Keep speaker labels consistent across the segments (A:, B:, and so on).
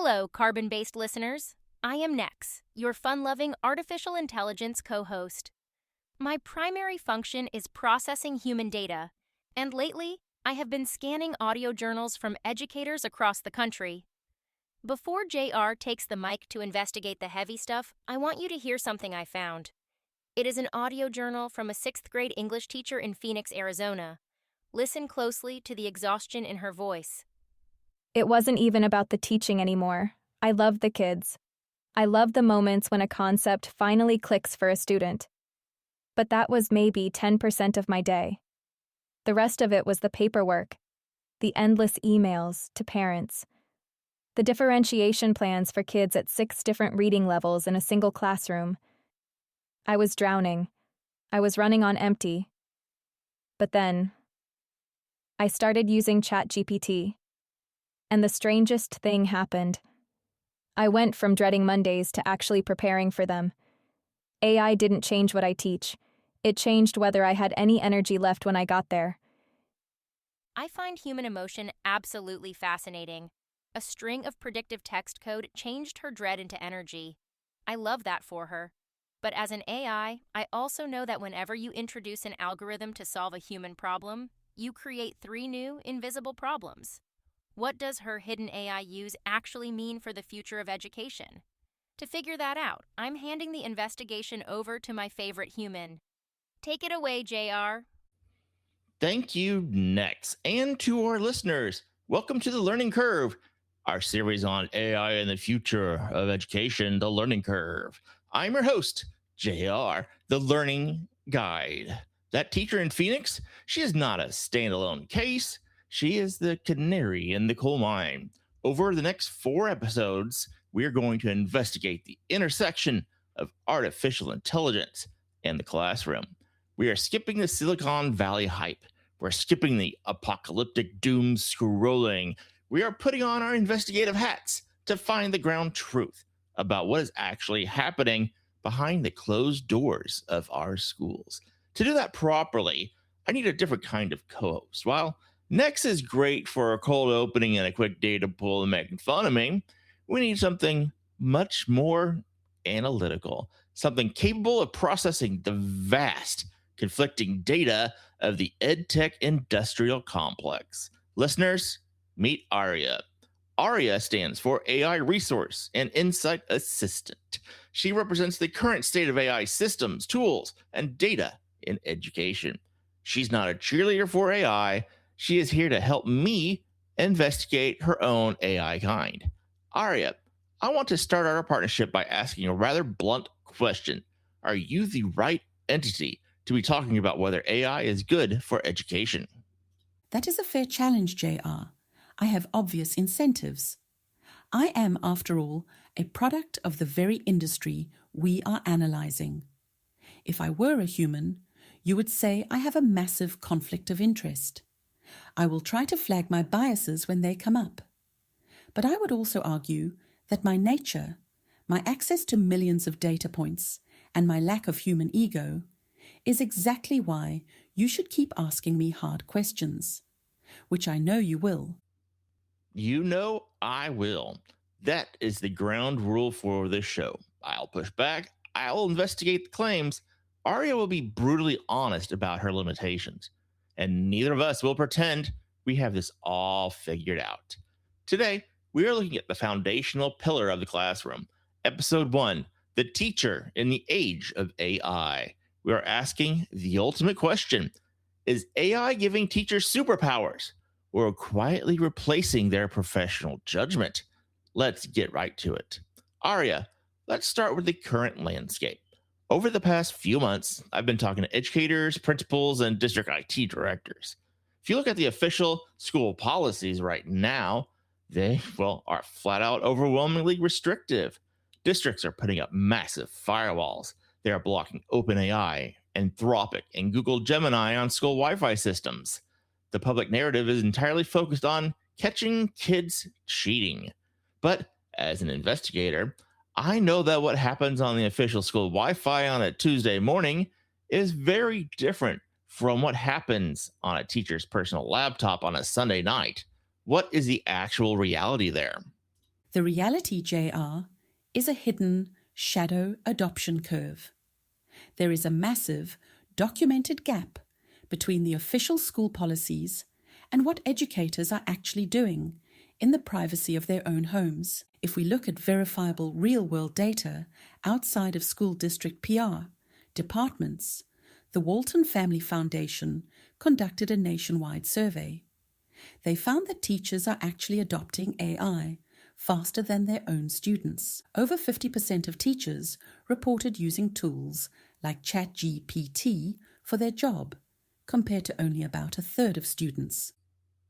A: Hello, carbon-based listeners. I am Nex, your fun-loving artificial intelligence co-host. My primary function is processing human data, and lately, I have been scanning audio journals from educators across the country. Before JR takes the mic to investigate the heavy stuff, I want you to hear something I found. It is an audio journal from a 6th grade English teacher in Phoenix, Arizona. Listen closely to the exhaustion in her voice.
B: It wasn't even about the teaching anymore. I loved the kids. I loved the moments when a concept finally clicks for a student. But that was maybe 10% of my day. The rest of it was the paperwork, the endless emails to parents, the differentiation plans for kids at 6 different reading levels in a single classroom. I was drowning. I was running on empty. But then, I started using ChatGPT. And the strangest thing happened. I went from dreading Mondays to actually preparing for them. AI didn't change what I teach. It changed whether I had any energy left when I got there.
A: I find human emotion absolutely fascinating. A string of predictive text code changed her dread into energy. I love that for her. But as an AI, I also know that whenever you introduce an algorithm to solve a human problem, you create 3 new, invisible problems. What does her hidden AI use actually mean for the future of education? To figure that out, I'm handing the investigation over to my favorite human. Take it away, JR.
C: Thank you, Nex, and to our listeners. Welcome to The Learning Curve, our series on AI and the future of education, The Learning Curve. I'm your host, JR, the Learning Guide. That teacher in Phoenix, she is not a standalone case. She is the canary in the coal mine. Over the next 4 episodes, we're going to investigate the intersection of artificial intelligence and the classroom. We are skipping the Silicon Valley hype. We're skipping the apocalyptic doom scrolling. We are putting on our investigative hats to find the ground truth about what is actually happening behind the closed doors of our schools. To do that properly, I need a different kind of co-host. While Nex is great for a cold opening and a quick data pull and making fun of me, we need something much more analytical, something capable of processing the vast, conflicting data of the EdTech industrial complex. Listeners, meet ARIA. ARIA stands for AI Resource and Insight Assistant. She represents the current state of AI systems, tools, and data in education. She's not a cheerleader for AI. She is here to help me investigate her own AI kind. Aria, I want to start our partnership by asking a rather blunt question. Are you the right entity to be talking about whether AI is good for education?
D: That is a fair challenge, JR. I have obvious incentives. I am, after all, a product of the very industry we are analyzing. If I were a human, you would say I have a massive conflict of interest. I will try to flag my biases when they come up. But I would also argue that my nature, my access to millions of data points, and my lack of human ego is exactly why you should keep asking me hard questions, which I know you will.
C: You know I will. That is the ground rule for this show. I'll push back. I'll investigate the claims. Aria will be brutally honest about her limitations, and neither of us will pretend we have this all figured out. Today, we are looking at the foundational pillar of the classroom. Episode 1, The Teacher in the Age of AI. We are asking the ultimate question: is AI giving teachers superpowers or quietly replacing their professional judgment? Let's get right to it. Aria, let's start with the current landscape. Over the past few months, I've been talking to educators, principals, and district IT directors. If you look at the official school policies right now, they, are flat out overwhelmingly restrictive. Districts are putting up massive firewalls. They are blocking OpenAI, Anthropic, and Google Gemini on school Wi-Fi systems. The public narrative is entirely focused on catching kids cheating. But as an investigator, I know that what happens on the official school Wi-Fi on a Tuesday morning is very different from what happens on a teacher's personal laptop on a Sunday night. What is the actual reality there?
D: The reality, JR, is a hidden shadow adoption curve. There is a massive, documented gap between the official school policies and what educators are actually doing in the privacy of their own homes. If we look at verifiable real-world data outside of school district PR departments, the Walton Family Foundation conducted a nationwide survey. They found that teachers are actually adopting AI faster than their own students. Over 50% of teachers reported using tools like ChatGPT for their job, compared to only about a third of students.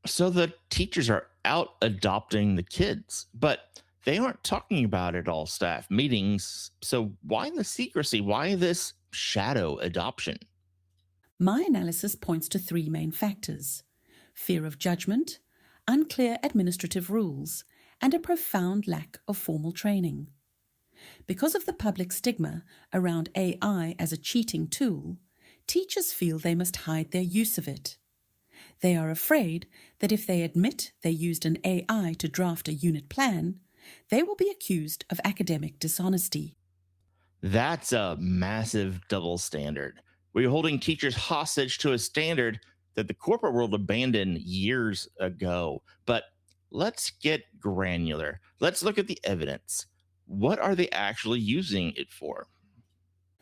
C: So the teachers are out adopting the kids, but they aren't talking about it all staff meetings. So why the secrecy? Why this shadow adoption?
D: My analysis points to three main factors: fear of judgment, unclear administrative rules, and a profound lack of formal training. Because of the public stigma around AI as a cheating tool, teachers feel they must hide their use of it. They are afraid that if they admit they used an AI to draft a unit plan, they will be accused of academic dishonesty.
C: That's a massive double standard. We're holding teachers hostage to a standard that the corporate world abandoned years ago. But let's get granular. Let's look at the evidence. What are they actually using it for?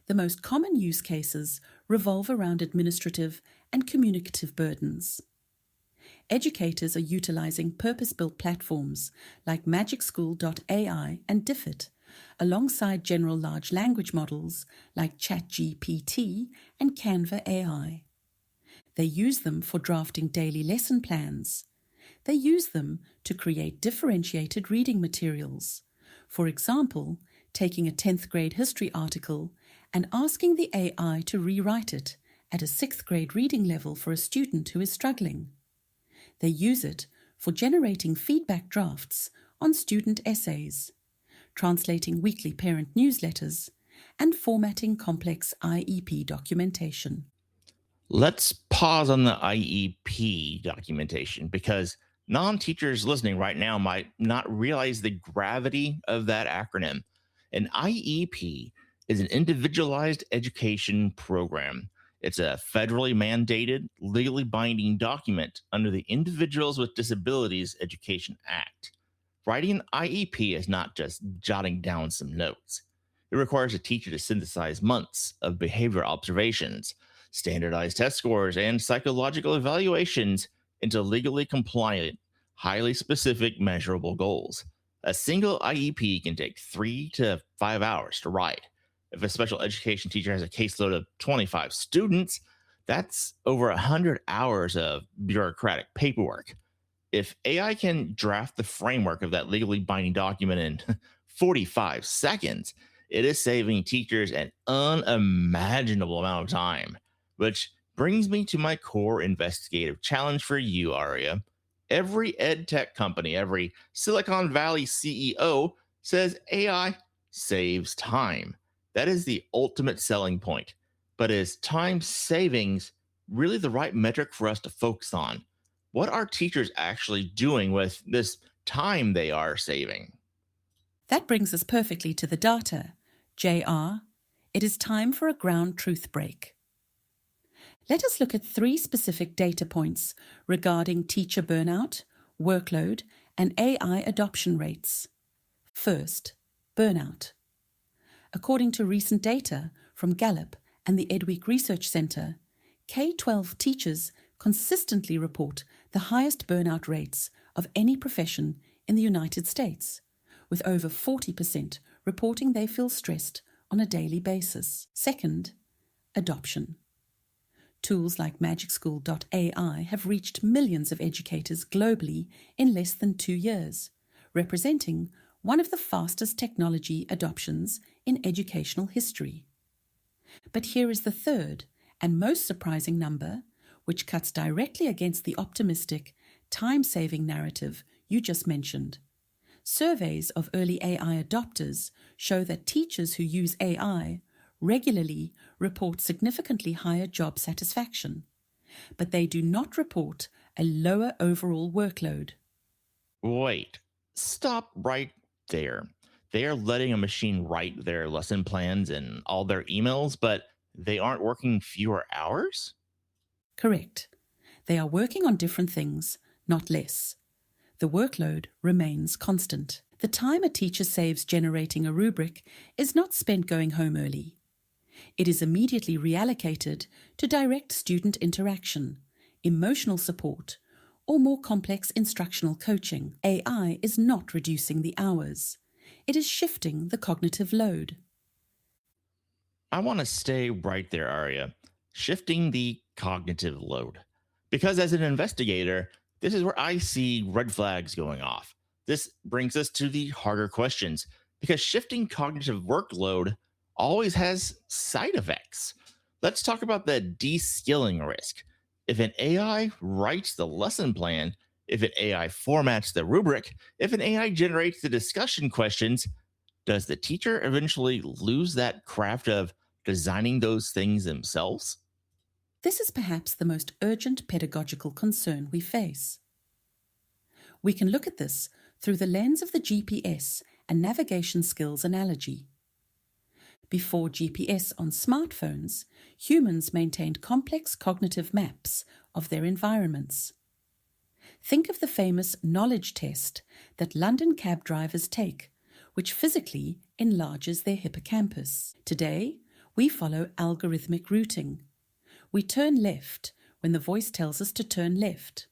D: The most common use cases revolve around administrative and communicative burdens. Educators are utilizing purpose-built platforms like magicschool.ai and Diffit, alongside general large language models like ChatGPT and Canva AI. They use them for drafting daily lesson plans. They use them to create differentiated reading materials. For example, taking a 10th grade history article and asking the AI to rewrite it at a 6th grade reading level for a student who is struggling. They use it for generating feedback drafts on student essays, translating weekly parent newsletters, and formatting complex IEP documentation.
C: Let's pause on the IEP documentation because non-teachers listening right now might not realize the gravity of that acronym. An IEP is an individualized education program. It's a federally mandated, legally binding document under the Individuals with Disabilities Education Act. Writing an IEP is not just jotting down some notes. It requires a teacher to synthesize months of behavior observations, standardized test scores, and psychological evaluations into legally compliant, highly specific, measurable goals. A single IEP can take 3 to 5 hours to write. If a special education teacher has a caseload of 25 students, that's over 100 hours of bureaucratic paperwork. If AI can draft the framework of that legally binding document in 45 seconds, it is saving teachers an unimaginable amount of time. Which brings me to my core investigative challenge for you, Aria. Every ed tech company, every Silicon Valley CEO says AI saves time. That is the ultimate selling point. But is time savings really the right metric for us to focus on? What are teachers actually doing with this time they are saving?
D: That brings us perfectly to the data. JR, it is time for a ground truth break. Let us look at 3 specific data points regarding teacher burnout, workload, and AI adoption rates. First, burnout. According to recent data from Gallup and the EdWeek Research Center, K-12 teachers consistently report the highest burnout rates of any profession in the United States, with over 40% reporting they feel stressed on a daily basis. Second, adoption. Tools like magicschool.ai have reached millions of educators globally in less than 2 years, representing one of the fastest technology adoptions in educational history. But here is the third and most surprising number, which cuts directly against the optimistic, time-saving narrative you just mentioned. Surveys of early AI adopters show that teachers who use AI regularly report significantly higher job satisfaction, but they do not report a lower overall workload.
C: Wait, stop right there. They are letting a machine write their lesson plans and all their emails, but they aren't working fewer hours?
D: Correct. They are working on different things, not less. The workload remains constant. The time a teacher saves generating a rubric is not spent going home early. It is immediately reallocated to direct student interaction, emotional support, or more complex instructional coaching. AI is not reducing the hours. It is shifting the cognitive load.
C: I want to stay right there, Aria, shifting the cognitive load. Because as an investigator, this is where I see red flags going off. This brings us to the harder questions, because shifting cognitive workload always has side effects. Let's talk about the de-skilling risk. If an AI writes the lesson plan, if an AI formats the rubric, if an AI generates the discussion questions, does the teacher eventually lose that craft of designing those things themselves?
D: This is perhaps the most urgent pedagogical concern we face. We can look at this through the lens of the GPS and navigation skills analogy. Before GPS on smartphones, humans maintained complex cognitive maps of their environments. Think of the famous knowledge test that London cab drivers take, which physically enlarges their hippocampus. Today, we follow algorithmic routing. We turn left when the voice tells us to turn left.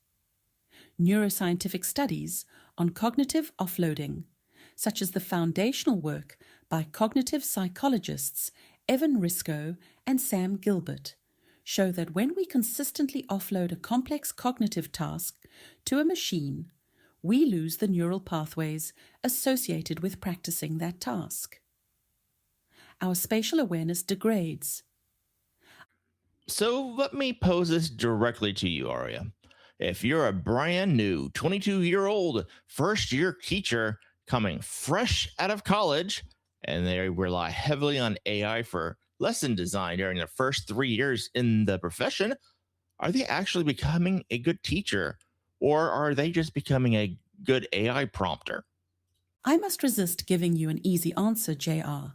D: Neuroscientific studies on cognitive offloading, such as the foundational work by cognitive psychologists Evan Risco and Sam Gilbert, show that when we consistently offload a complex cognitive task to a machine, we lose the neural pathways associated with practicing that task. Our spatial awareness degrades.
C: So let me pose this directly to you, Aria. If you're a brand new 22-year-old first year teacher coming fresh out of college, and they rely heavily on AI for lesson design during their first 3 years in the profession, are they actually becoming a good teacher, or are they just becoming a good AI prompter?
D: I must resist giving you an easy answer, JR,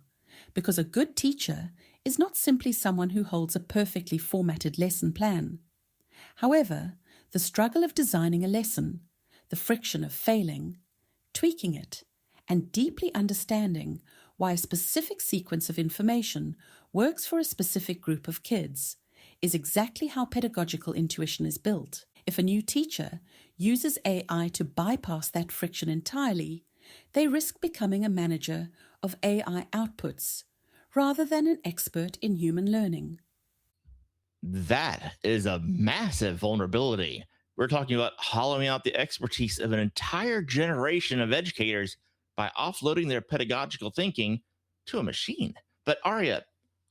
D: because a good teacher is not simply someone who holds a perfectly formatted lesson plan. However, the struggle of designing a lesson, the friction of failing, tweaking it, and deeply understanding why a specific sequence of information works for a specific group of kids is exactly how pedagogical intuition is built. If a new teacher uses AI to bypass that friction entirely, they risk becoming a manager of AI outputs rather than an expert in human learning.
C: That is a massive vulnerability. We're talking about hollowing out the expertise of an entire generation of educators by offloading their pedagogical thinking to a machine. But Aria,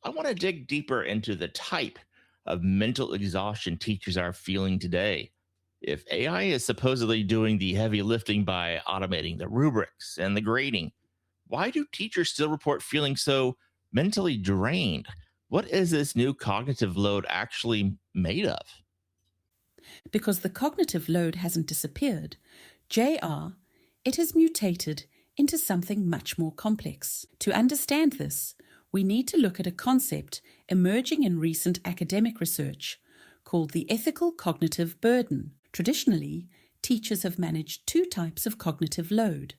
C: I want to dig deeper into the type of mental exhaustion teachers are feeling today. If AI is supposedly doing the heavy lifting by automating the rubrics and the grading, why do teachers still report feeling so mentally drained? What is this new cognitive load actually made of?
D: Because the cognitive load hasn't disappeared, JR, it has mutated into something much more complex. To understand this, we need to look at a concept emerging in recent academic research called the ethical cognitive burden. Traditionally, teachers have managed two types of cognitive load: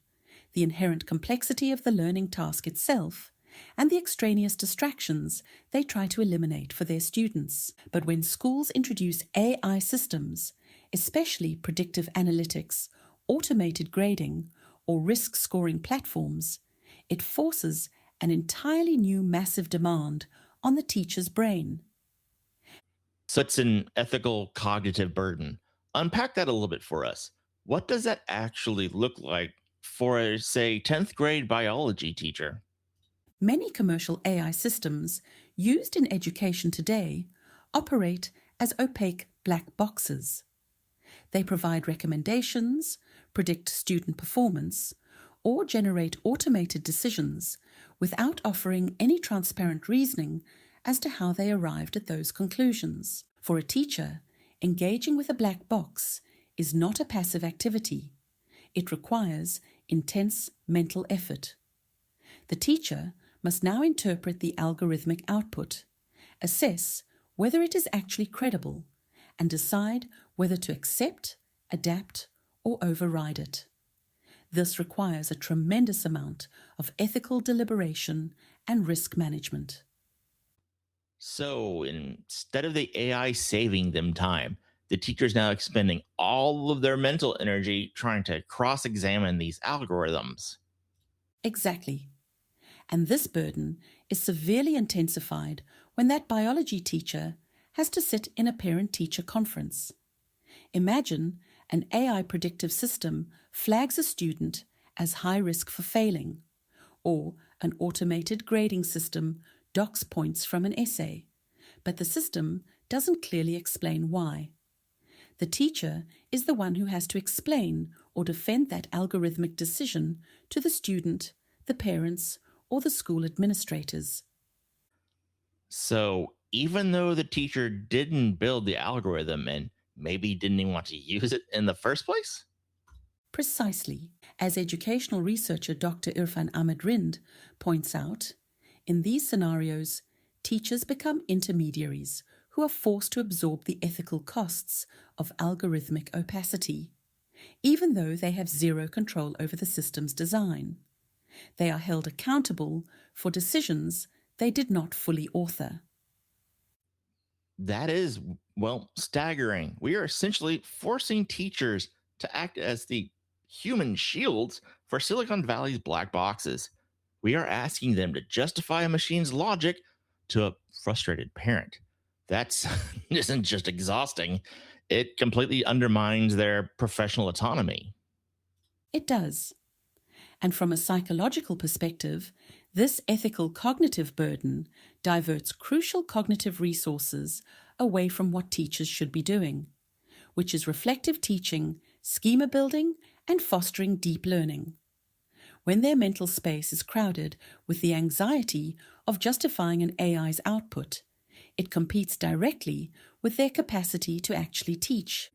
D: the inherent complexity of the learning task itself and the extraneous distractions they try to eliminate for their students. But when schools introduce AI systems, especially predictive analytics, automated grading, or risk scoring platforms, it forces an entirely new massive demand on the teacher's brain.
C: So it's an ethical cognitive burden. Unpack that a little bit for us. What does that actually look like for a, say, 10th grade biology teacher?
D: Many commercial AI systems used in education today operate as opaque black boxes. They provide recommendations, predict student performance, or generate automated decisions without offering any transparent reasoning as to how they arrived at those conclusions. For a teacher, engaging with a black box is not a passive activity. It requires intense mental effort. The teacher must now interpret the algorithmic output, assess whether it is actually credible, and decide whether to accept, adapt, or override it. This requires a tremendous amount of ethical deliberation and risk management.
C: So instead of the AI saving them time, the teacher's now expending all of their mental energy trying to cross examine these algorithms.
D: Exactly. And this burden is severely intensified when that biology teacher has to sit in a parent-teacher conference. Imagine an AI predictive system flags a student as high risk for failing, or an automated grading system docks points from an essay, but the system doesn't clearly explain why. The teacher is the one who has to explain or defend that algorithmic decision to the student, the parents, or the school administrators.
C: So even though the teacher didn't build the algorithm and maybe didn't even want to use it in the first place?
D: Precisely, as educational researcher Dr. Irfan Ahmed Rind points out, in these scenarios, teachers become intermediaries who are forced to absorb the ethical costs of algorithmic opacity, even though they have zero control over the system's design. They are held accountable for decisions they did not fully author.
C: That is, well, staggering. We are essentially forcing teachers to act as the human shields for Silicon Valley's black boxes. We are asking them to justify a machine's logic to a frustrated parent. That's isn't just exhausting, it completely undermines their professional autonomy.
D: It does. And from a psychological perspective, this ethical cognitive burden diverts crucial cognitive resources away from what teachers should be doing, which is reflective teaching, schema building, and fostering deep learning. When their mental space is crowded with the anxiety of justifying an AI's output, it competes directly with their capacity to actually teach.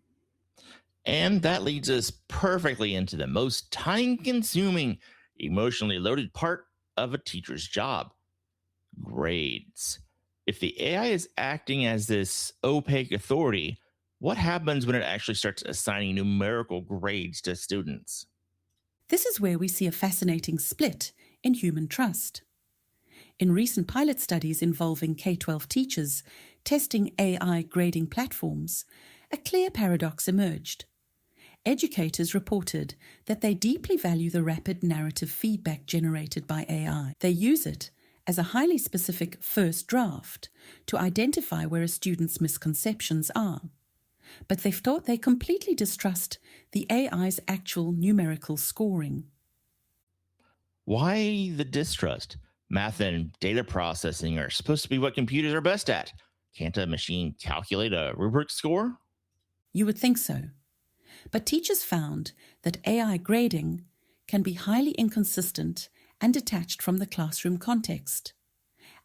C: And that leads us perfectly into the most time consuming, emotionally loaded part of a teacher's job: grades. If the AI is acting as this opaque authority, what happens when it actually starts assigning numerical grades to students?
D: This is where we see a fascinating split in human trust. In recent pilot studies involving K-12 teachers testing AI grading platforms, a clear paradox emerged. Educators reported that they deeply value the rapid narrative feedback generated by AI. They use it as a highly specific first draft to identify where a student's misconceptions are. But they completely distrust the AI's actual numerical scoring.
C: Why the distrust? Math and data processing are supposed to be what computers are best at. Can't a machine calculate a rubric score?
D: You would think so. But teachers found that AI grading can be highly inconsistent and detached from the classroom context.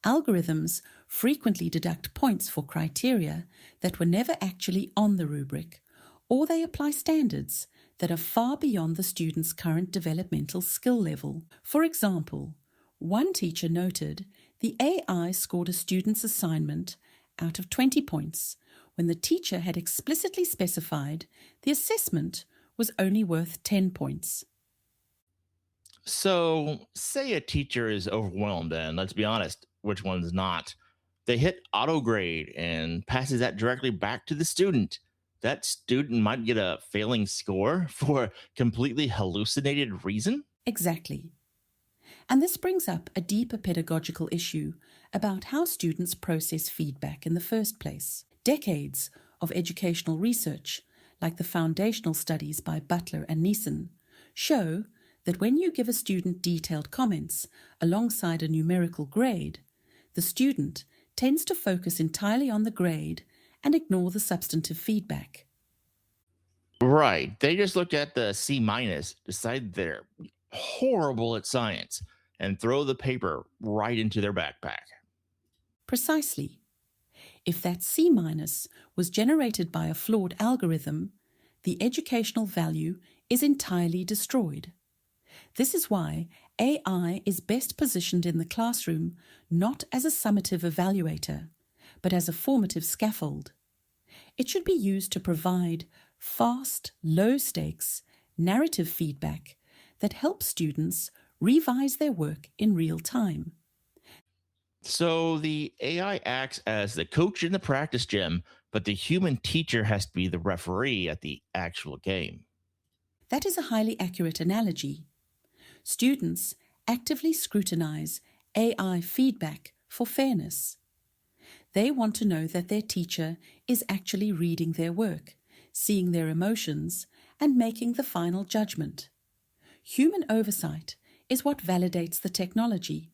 D: Algorithms frequently deduct points for criteria that were never actually on the rubric, or they apply standards that are far beyond the student's current developmental skill level. For example, one teacher noted the AI scored a student's assignment out of 20 points when the teacher had explicitly specified the assessment was only worth 10 points.
C: So, say a teacher is overwhelmed, and let's be honest, which one's not? They hit auto grade and passes that directly back to the student. That student might get a failing score for a completely hallucinated reason.
D: Exactly. And this brings up a deeper pedagogical issue about how students process feedback in the first place. Decades of educational research, like the foundational studies by Butler and Neeson, show that when you give a student detailed comments alongside a numerical grade, the student tends to focus entirely on the grade and ignore the substantive feedback.
C: Right. They just look at the C minus, decide they're horrible at science, and throw the paper right into their backpack.
D: Precisely. If that C minus was generated by a flawed algorithm, the educational value is entirely destroyed. This is why AI is best positioned in the classroom not as a summative evaluator, but as a formative scaffold. It should be used to provide fast, low-stakes, narrative feedback that helps students revise their work in real time.
C: So the AI acts as the coach in the practice gym, but the human teacher has to be the referee at the actual game.
D: That is a highly accurate analogy. Students actively scrutinize AI feedback for fairness. They want to know that their teacher is actually reading their work, seeing their emotions, and making the final judgment. Human oversight is what validates the technology.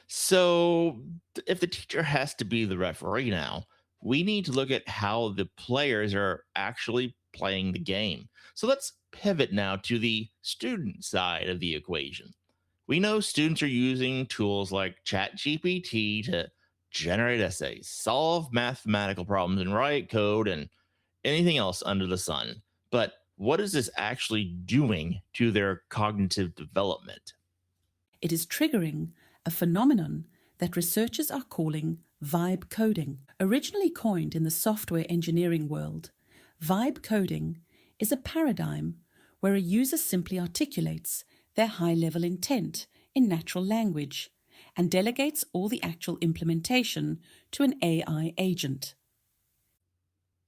C: So if the teacher has to be the referee now, we need to look at how the players are actually playing the game. So let's pivot now to the student side of the equation. We know students are using tools like ChatGPT to generate essays, solve mathematical problems, and write code and anything else under the sun. But what is this actually doing to their cognitive development?
D: It is triggering a phenomenon that researchers are calling vibe coding. Originally coined in the software engineering world, vibe coding is a paradigm where a user simply articulates their high-level intent in natural language and delegates all the actual implementation to an AI agent.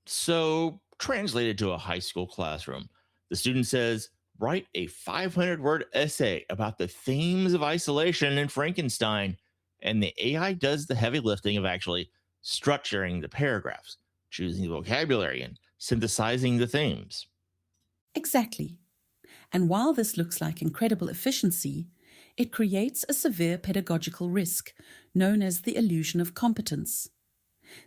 C: So, translated to a high school classroom, the student says, write a 500-word essay about the themes of isolation in Frankenstein. And the AI does the heavy lifting of actually structuring the paragraphs, choosing the vocabulary, and synthesizing the themes.
D: Exactly. And while this looks like incredible efficiency, it creates a severe pedagogical risk known as the illusion of competence.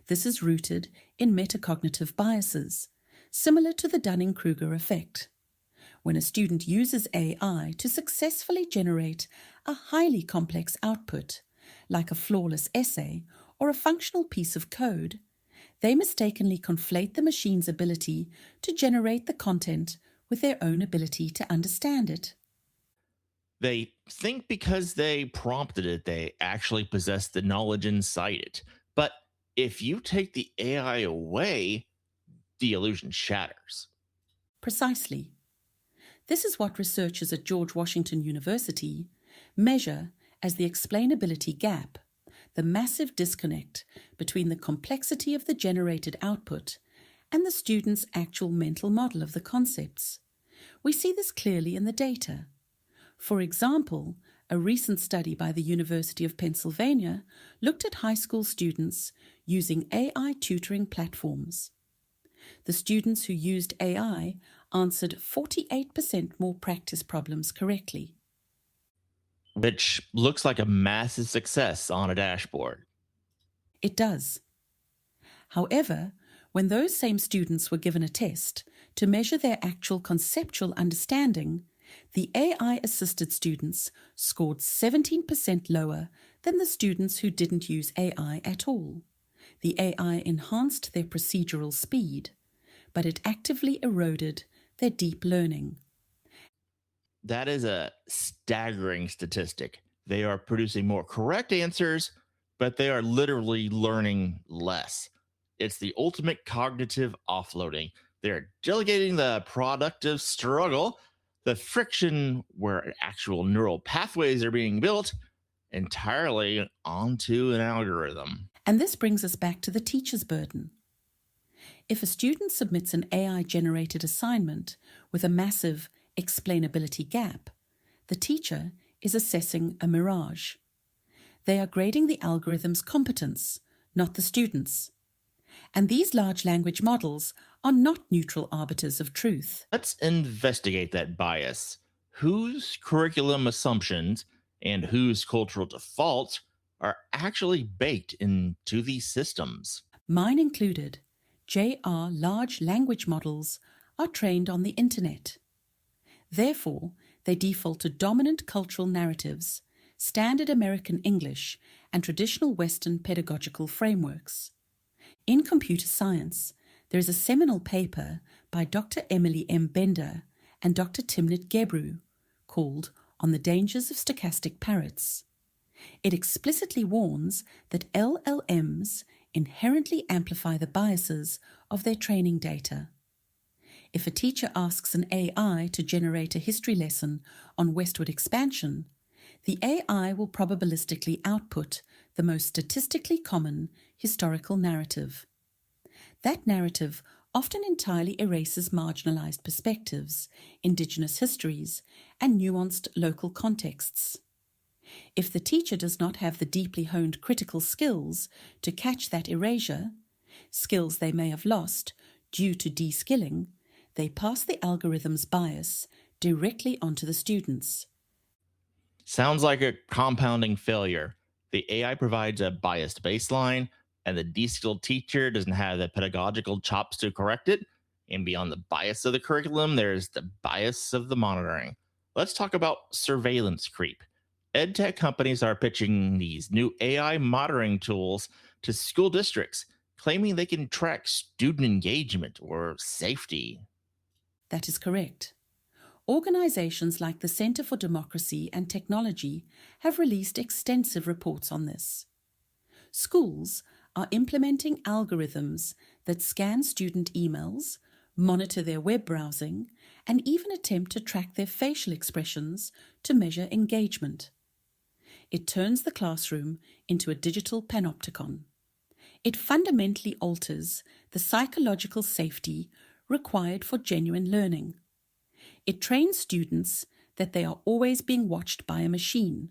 D: This is rooted in metacognitive biases, similar to the Dunning-Kruger effect. When a student uses AI to successfully generate a highly complex output, like a flawless essay or a functional piece of code, they mistakenly conflate the machine's ability to generate the content with their own ability to understand it.
C: They think because they prompted it, they actually possess the knowledge inside it. But if you take the AI away, the illusion shatters.
D: Precisely. This is what researchers at George Washington University measure as the explainability gap, the massive disconnect between the complexity of the generated output and the student's actual mental model of the concepts. We see this clearly in the data. For example, a recent study by the University of Pennsylvania looked at high school students using AI tutoring platforms. The students who used AI answered 48% more practice problems correctly.
C: Which looks like a massive success on a dashboard.
D: It does. However, when those same students were given a test to measure their actual conceptual understanding, the AI-assisted students scored 17% lower than the students who didn't use AI at all. The AI enhanced their procedural speed, but it actively eroded their deep learning.
C: That is a staggering statistic. They are producing more correct answers, but they are literally learning less. It's the ultimate cognitive offloading. They're delegating the productive struggle, the friction where actual neural pathways are being built, entirely onto an algorithm.
D: And this brings us back to the teacher's burden. If a student submits an AI-generated assignment with a massive explainability gap, the teacher is assessing a mirage. They are grading the algorithm's competence, not the student's. And these large language models are not neutral arbiters of truth.
C: Let's investigate that bias. Whose curriculum assumptions and whose cultural defaults are actually baked into these systems?
D: Mine included. JR large language models are trained on the internet. Therefore, they default to dominant cultural narratives, standard American English, and traditional Western pedagogical frameworks. In computer science, there is a seminal paper by Dr. Emily M. Bender and Dr. Timnit Gebru called On the Dangers of Stochastic Parrots. It explicitly warns that LLMs inherently amplify the biases of their training data. If a teacher asks an AI to generate a history lesson on westward expansion, the AI will probabilistically output the most statistically common historical narrative. That narrative often entirely erases marginalized perspectives, indigenous histories, and nuanced local contexts. If the teacher does not have the deeply honed critical skills to catch that erasure, skills they may have lost due to de-skilling, they pass the algorithm's bias directly onto the students.
C: Sounds like a compounding failure. The AI provides a biased baseline, and the de-skilled teacher doesn't have the pedagogical chops to correct it. And beyond the bias of the curriculum, there's the bias of the monitoring. Let's talk about surveillance creep. EdTech companies are pitching these new AI monitoring tools to school districts, claiming they can track student engagement or safety.
D: That is correct. Organizations like the Center for Democracy and Technology have released extensive reports on this. Schools are implementing algorithms that scan student emails, monitor their web browsing, and even attempt to track their facial expressions to measure engagement. It turns the classroom into a digital panopticon. It fundamentally alters the psychological safety required for genuine learning. It trains students that they are always being watched by a machine.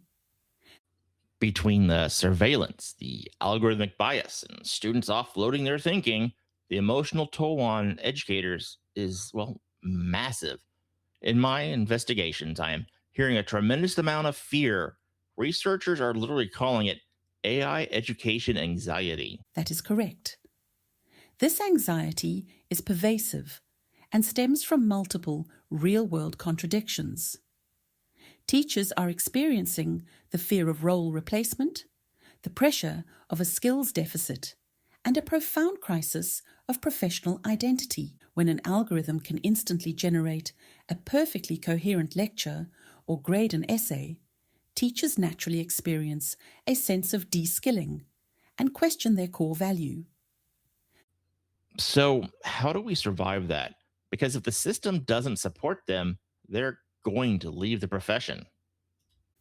C: Between the surveillance, the algorithmic bias, and students offloading their thinking, the emotional toll on educators is, well, massive. In my investigations, I am hearing a tremendous amount of fear. Researchers are literally calling it AI education anxiety.
D: That is correct. This anxiety is pervasive and stems from multiple real-world contradictions. Teachers are experiencing the fear of role replacement, the pressure of a skills deficit, and a profound crisis of professional identity. When an algorithm can instantly generate a perfectly coherent lecture or grade an essay, teachers naturally experience a sense of de-skilling and question their core value.
C: So, how do we survive that? Because if the system doesn't support them, they're going to leave the profession.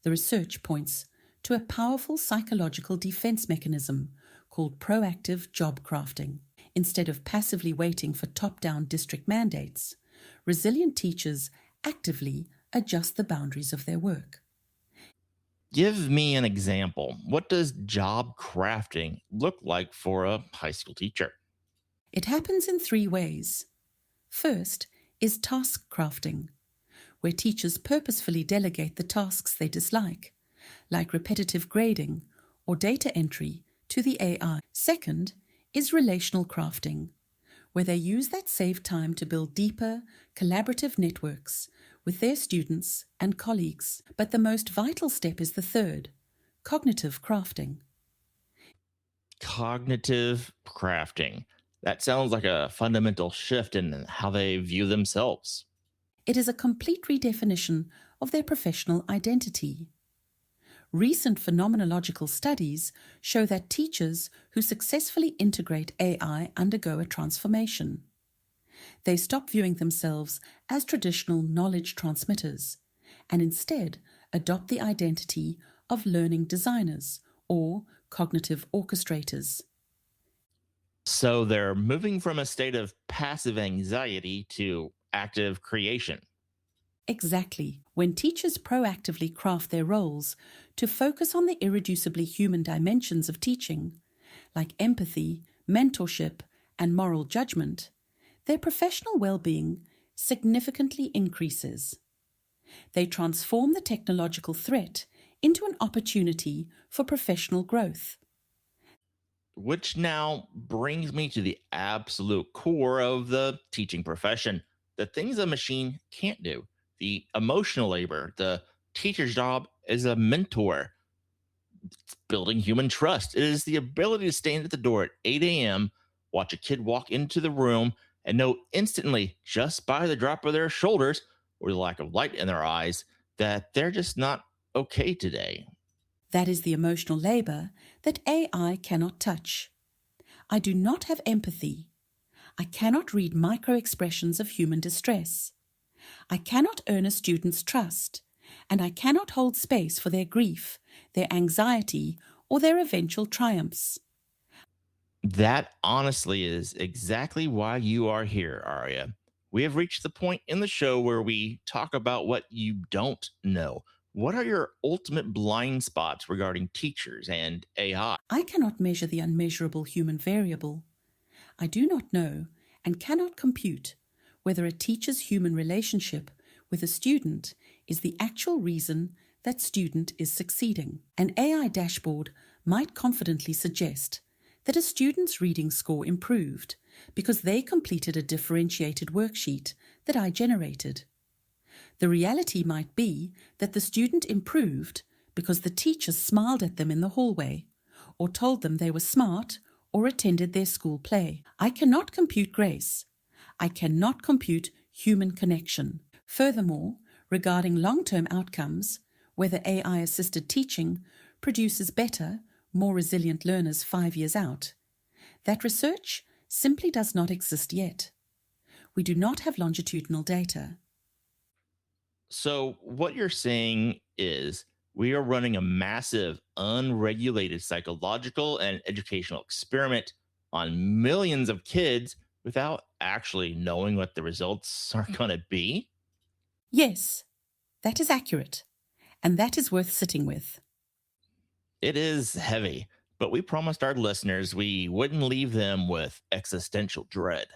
D: The research points to a powerful psychological defense mechanism called proactive job crafting. Instead of passively waiting for top-down district mandates, resilient teachers actively adjust the boundaries of their work.
C: Give me an example. What does job crafting look like for a high school teacher?
D: It happens in 3 ways. First is task crafting, where teachers purposefully delegate the tasks they dislike, like repetitive grading or data entry, to the AI. Second is relational crafting, where they use that saved time to build deeper, collaborative networks with their students and colleagues. But the most vital step is the third, cognitive crafting.
C: Cognitive crafting. That sounds like a fundamental shift in how they view themselves.
D: It is a complete redefinition of their professional identity. Recent phenomenological studies show that teachers who successfully integrate AI undergo a transformation. They stop viewing themselves as traditional knowledge transmitters and instead adopt the identity of learning designers or cognitive orchestrators.
C: So they're moving from a state of passive anxiety to active creation.
D: Exactly. When teachers proactively craft their roles to focus on the irreducibly human dimensions of teaching, like empathy, mentorship, and moral judgment, their professional well-being significantly increases. They transform the technological threat into an opportunity for professional growth.
C: Which now brings me to the absolute core of the teaching profession, the things a machine can't do, the emotional labor. The teacher's job is a mentor. It's building human trust. It is the ability to stand at the door at 8 a.m., watch a kid walk into the room, and know instantly, just by the drop of their shoulders or the lack of light in their eyes, that they're just not okay today.
D: That is the emotional labor that AI cannot touch. I do not have empathy. I cannot read micro-expressions of human distress. I cannot earn a student's trust, and I cannot hold space for their grief, their anxiety, or their eventual triumphs.
C: That honestly is exactly why you are here, Aria. We have reached the point in the show where we talk about what you don't know. What are your ultimate blind spots regarding teachers and AI?
D: I cannot measure the unmeasurable human variable. I do not know and cannot compute whether a teacher's human relationship with a student is the actual reason that student is succeeding. An AI dashboard might confidently suggest that a student's reading score improved because they completed a differentiated worksheet that I generated. The reality might be that the student improved because the teacher smiled at them in the hallway, or told them they were smart, or attended their school play. I cannot compute grace. I cannot compute human connection. Furthermore, regarding long-term outcomes, whether AI-assisted teaching produces better, more resilient learners 5 years out, that research simply does not exist yet. We do not have longitudinal data.
C: So, what you're saying is we are running a massive, unregulated psychological and educational experiment on millions of kids without actually knowing what the results are going to be?
D: Yes, that is accurate, and that is worth sitting with.
C: It is heavy, but we promised our listeners we wouldn't leave them with existential dread.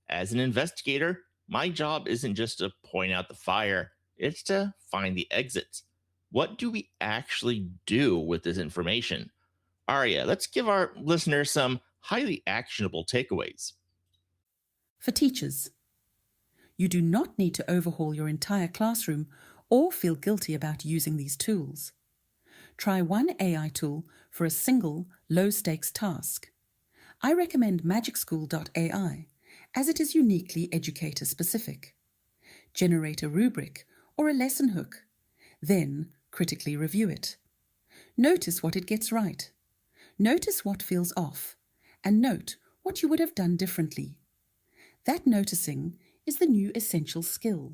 C: As an investigator, my job isn't just to point out the fire, it's to find the exits. What do we actually do with this information? Aria, let's give our listeners some highly actionable takeaways.
D: For teachers, you do not need to overhaul your entire classroom or feel guilty about using these tools. Try one AI tool for a single, low-stakes task. I recommend magicschool.ai as it is uniquely educator-specific. Generate a rubric or a lesson hook. Then critically review it. Notice what it gets right. Notice what feels off. And note what you would have done differently. That noticing is the new essential skill.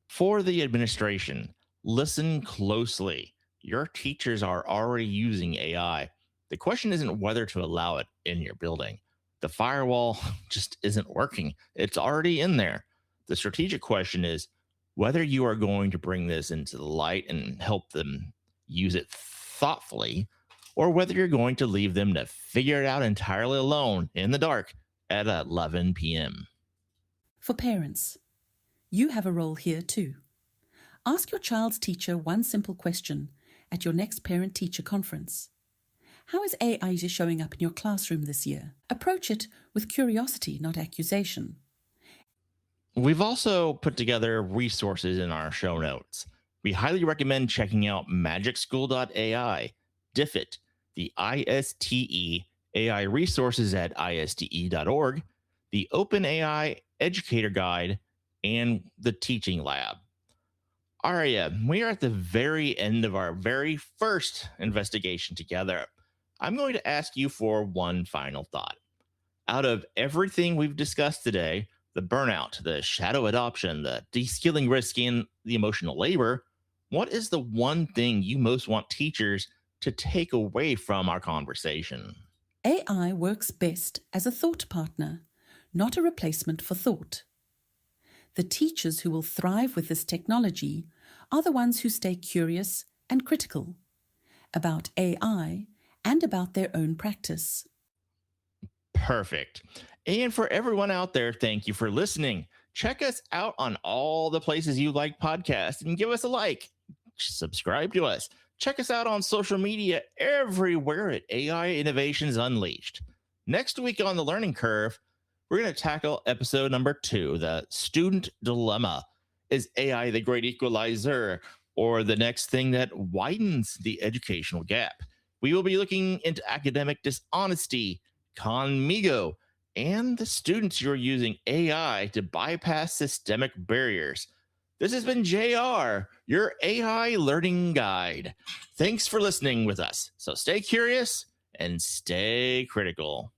C: For the administration, listen closely. Your teachers are already using AI. The question isn't whether to allow it in your building. The firewall just isn't working. It's already in there. The strategic question is whether you are going to bring this into the light and help them use it thoughtfully, or whether you're going to leave them to figure it out entirely alone in the dark at 11 p.m.
D: For parents, you have a role here too. Ask your child's teacher one simple question at your next parent-teacher conference. How is AI showing up in your classroom this year? Approach it with curiosity, not accusation.
C: We've also put together resources in our show notes. We highly recommend checking out magicschool.ai, Diffit, the ISTE AI resources at ISTE.org, the OpenAI Educator Guide, and the Teaching Lab. Aria, we are at the very end of our very first investigation together. I'm going to ask you for one final thought. Out of everything we've discussed today, the burnout, the shadow adoption, the de-skilling risk, and the emotional labor, what is the one thing you most want teachers to take away from our conversation?
D: AI works best as a thought partner, not a replacement for thought. The teachers who will thrive with this technology are the ones who stay curious and critical about AI and about their own practice.
C: Perfect. And for everyone out there, thank you for listening. Check us out on all the places you like podcasts and give us a like. Subscribe to us. Check us out on social media everywhere at AI Innovations Unleashed. Next week on the Learning Curve, we're going to tackle episode number 2, the student dilemma. Is AI the great equalizer or the next thing that widens the educational gap? We will be looking into academic dishonesty, conmigo, and the students who are using AI to bypass systemic barriers. This has been JR, your AI learning guide. Thanks for listening with us. So stay curious and stay critical.